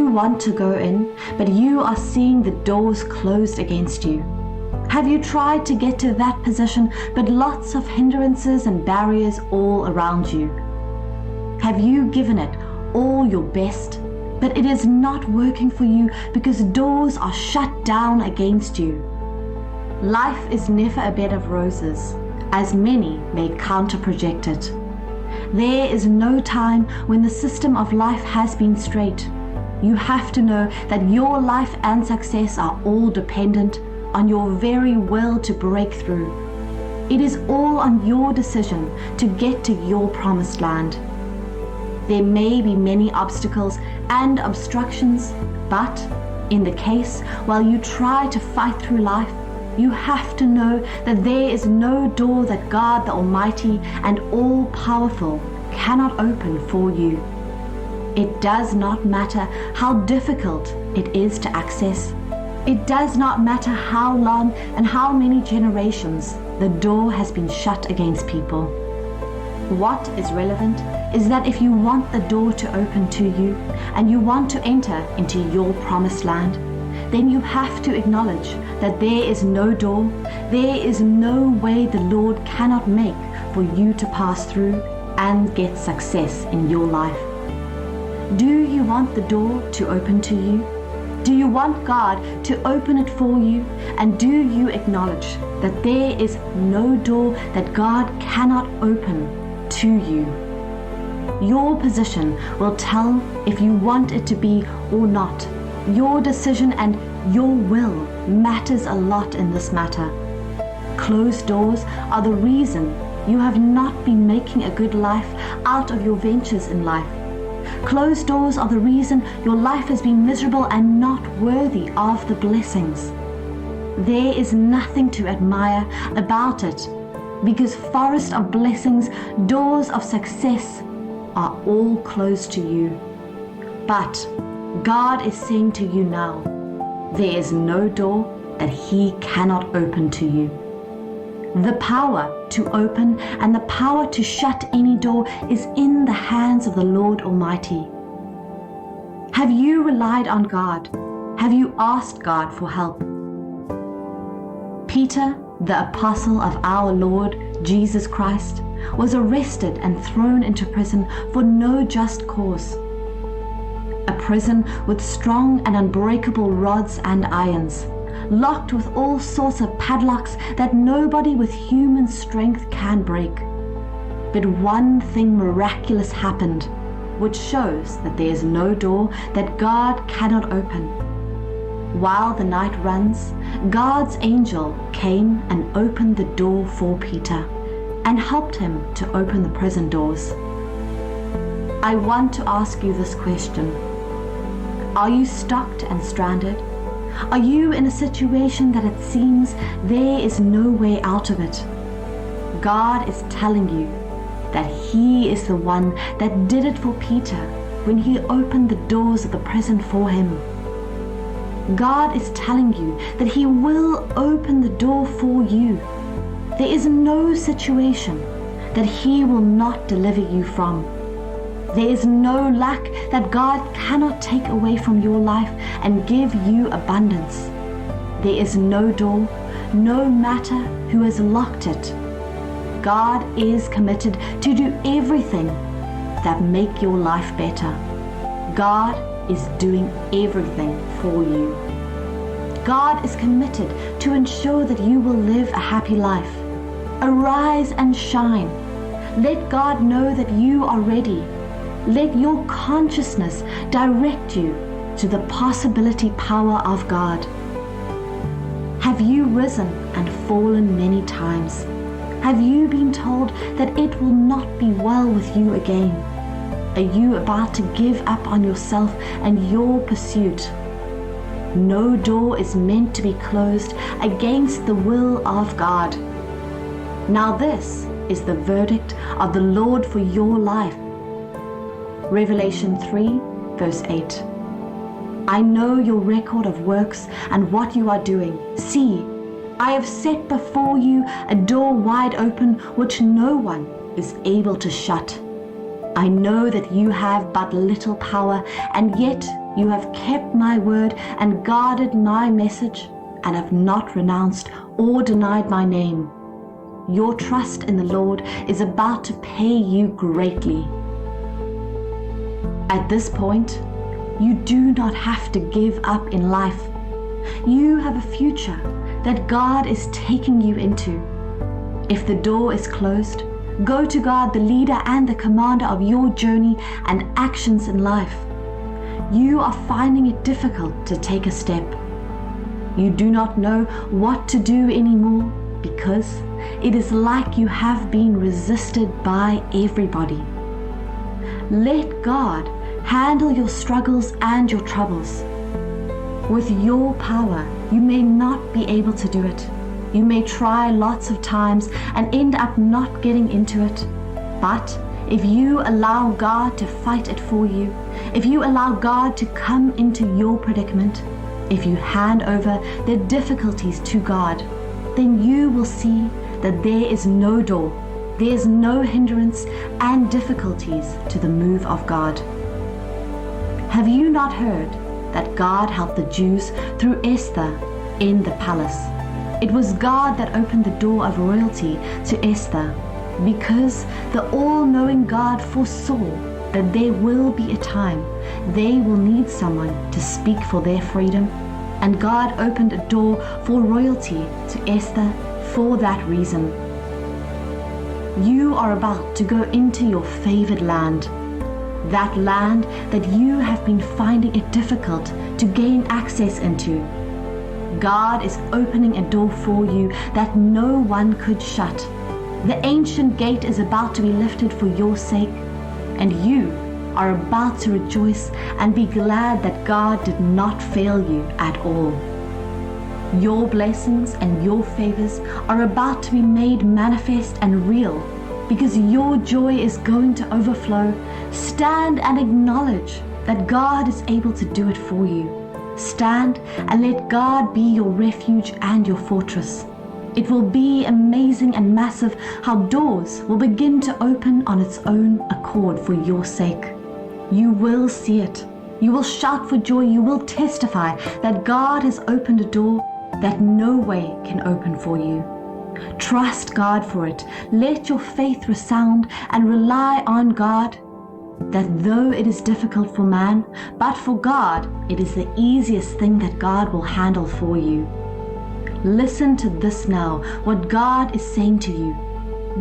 you want to go in, but you are seeing the doors closed against you? Have you tried to get to that position, but lots of hindrances and barriers all around you? Have you given it all your best, but it is not working for you because doors are shut down against you? Life is never a bed of roses, as many may counter-project it. There is no time when the system of life has been straight. You have to know that your life and success are all dependent on your very will to break through. It is all on your decision to get to your promised land. There may be many obstacles and obstructions, but in the case while you try to fight through life, you have to know that there is no door that God the Almighty and all-powerful cannot open for you. It does not matter how difficult it is to access. It does not matter how long and how many generations the door has been shut against people. What is relevant is that if you want the door to open to you and you want to enter into your promised land, then you have to acknowledge that there is no door, there is no way the Lord cannot make for you to pass through and get success in your life. Do you want the door to open to you? Do you want God to open it for you? And do you acknowledge that there is no door that God cannot open to you? Your position will tell if you want it to be or not. Your decision and your will matters a lot in this matter. Closed doors are the reason you have not been making a good life out of your ventures in life. Closed doors are the reason your life has been miserable and not worthy of the blessings. There is nothing to admire about it, because forest of blessings, doors of success are all closed to you. But God is saying to you now, there is no door that He cannot open to you. The power to open and the power to shut any door is in the hands of the Lord Almighty. Have you relied on God? Have you asked God for help? Peter, the apostle of our Lord Jesus Christ, was arrested and thrown into prison for no just cause. A prison with strong and unbreakable rods and irons, locked with all sorts of padlocks that nobody with human strength can break. But one thing miraculous happened, which shows that there is no door that God cannot open. While the night runs, God's angel came and opened the door for Peter and helped him to open the prison doors. I want to ask you this question. Are you stuck and stranded? Are you in a situation that it seems there is no way out of it? God is telling you that He is the one that did it for Peter when He opened the doors of the prison for him. God is telling you that He will open the door for you. There is no situation that He will not deliver you from. There is no lack that God cannot take away from your life and give you abundance. There is no door, no matter who has locked it. God is committed to do everything that make your life better. God is doing everything for you. God is committed to ensure that you will live a happy life. Arise and shine. Let God know that you are ready. Let your consciousness direct you to the possibility power of God. Have you risen and fallen many times? Have you been told that it will not be well with you again? Are you about to give up on yourself and your pursuit? No door is meant to be closed against the will of God. Now this is the verdict of the Lord for your life. Revelation 3, verse 8. I know your record of works and what you are doing. See, I have set before you a door wide open which no one is able to shut. I know that you have but little power, and yet you have kept my word and guarded my message, and have not renounced or denied my name. Your trust in the Lord is about to pay you greatly. At this point, you do not have to give up in life. You have a future that God is taking you into. If the door is closed, go to God, the leader and the commander of your journey and actions in life. You are finding it difficult to take a step. You do not know what to do anymore because it is like you have been resisted by everybody. Let God handle your struggles and your troubles. With your power, you may not be able to do it. You may try lots of times and end up not getting into it. But if you allow God to fight it for you, if you allow God to come into your predicament, if you hand over the difficulties to God, then you will see that there is no door, there is no hindrance and difficulties to the move of God. Have you not heard that God helped the Jews through Esther in the palace? It was God that opened the door of royalty to Esther, because the all-knowing God foresaw that there will be a time they will need someone to speak for their freedom, and God opened a door for royalty to Esther for that reason. You are about to go into your favored land, that land that you have been finding it difficult to gain access into. God is opening a door for you that no one could shut. The ancient gate is about to be lifted for your sake, and you are about to rejoice and be glad that God did not fail you at all. Your blessings and your favors are about to be made manifest and real, because your joy is going to overflow. Stand and acknowledge that God is able to do it for you. Stand and let God be your refuge and your fortress. It will be amazing and massive how doors will begin to open on its own accord for your sake. You will see it. You will shout for joy. You will testify that God has opened a door that no way can open for you. Trust God for it. Let your faith resound and rely on God, that though it is difficult for man, but for God, it is the easiest thing that God will handle for you. Listen to this now, what God is saying to you.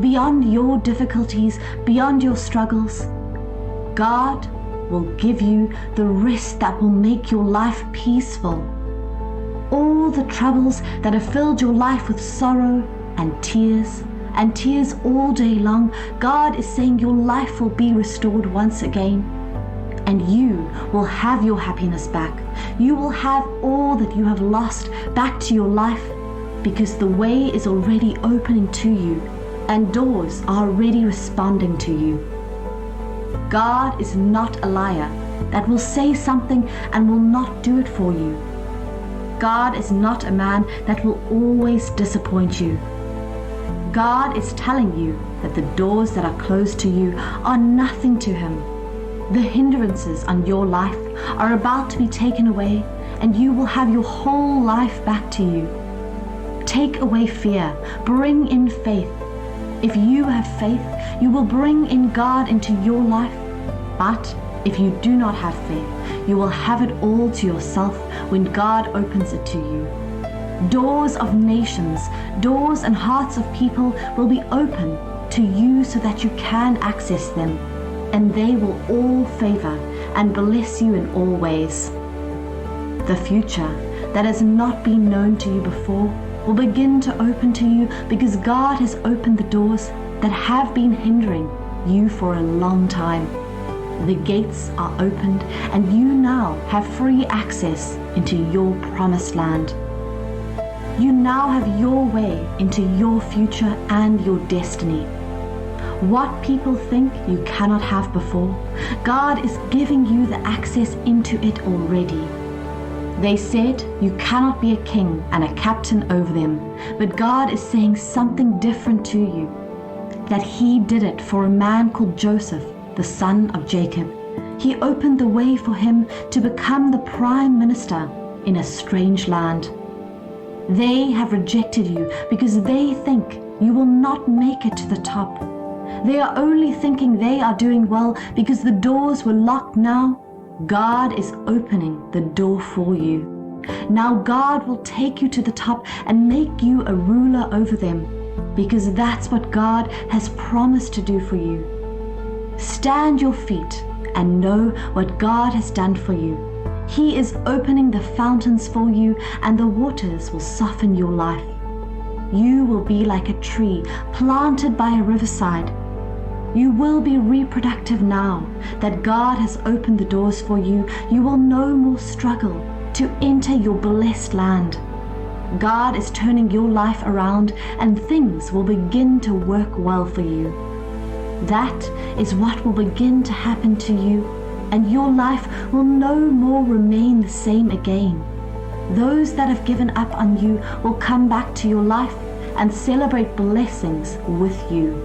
Beyond your difficulties, beyond your struggles, God will give you the rest that will make your life peaceful. All the troubles that have filled your life with sorrow and tears all day long, God is saying your life will be restored once again, and you will have your happiness back. You will have all that you have lost back to your life, because the way is already opening to you and doors are already responding to you. God is not a liar that will say something and will not do it for you. God is not a man that will always disappoint you. God is telling you that the doors that are closed to you are nothing to Him. The hindrances on your life are about to be taken away, and you will have your whole life back to you. Take away fear, bring in faith. If you have faith, you will bring in God into your life. But if you do not have faith, you will have it all to yourself when God opens it to you. Doors of nations, doors and hearts of people will be open to you so that you can access them, and they will all favor and bless you in all ways. The future that has not been known to you before will begin to open to you, because God has opened the doors that have been hindering you for a long time. The gates are opened, and you now have free access into your promised land. You now have your way into your future and your destiny. What people think you cannot have before, God is giving you the access into it already. They said you cannot be a king and a captain over them, but God is saying something different to you, that He did it for a man called Joseph, the son of Jacob. He opened the way for him to become the Prime Minister in a strange land. They have rejected you because they think you will not make it to the top. They are only thinking they are doing well because the doors were locked. Now God is opening the door for you. Now God will take you to the top and make you a ruler over them, because that's what God has promised to do for you. Stand your feet and know what God has done for you. He is opening the fountains for you, and the waters will soften your life. You will be like a tree planted by a riverside. You will be reproductive now that God has opened the doors for you. You will no more struggle to enter your blessed land. God is turning your life around, and things will begin to work well for you. That is what will begin to happen to you, and your life will no more remain the same again. Those that have given up on you will come back to your life and celebrate blessings with you.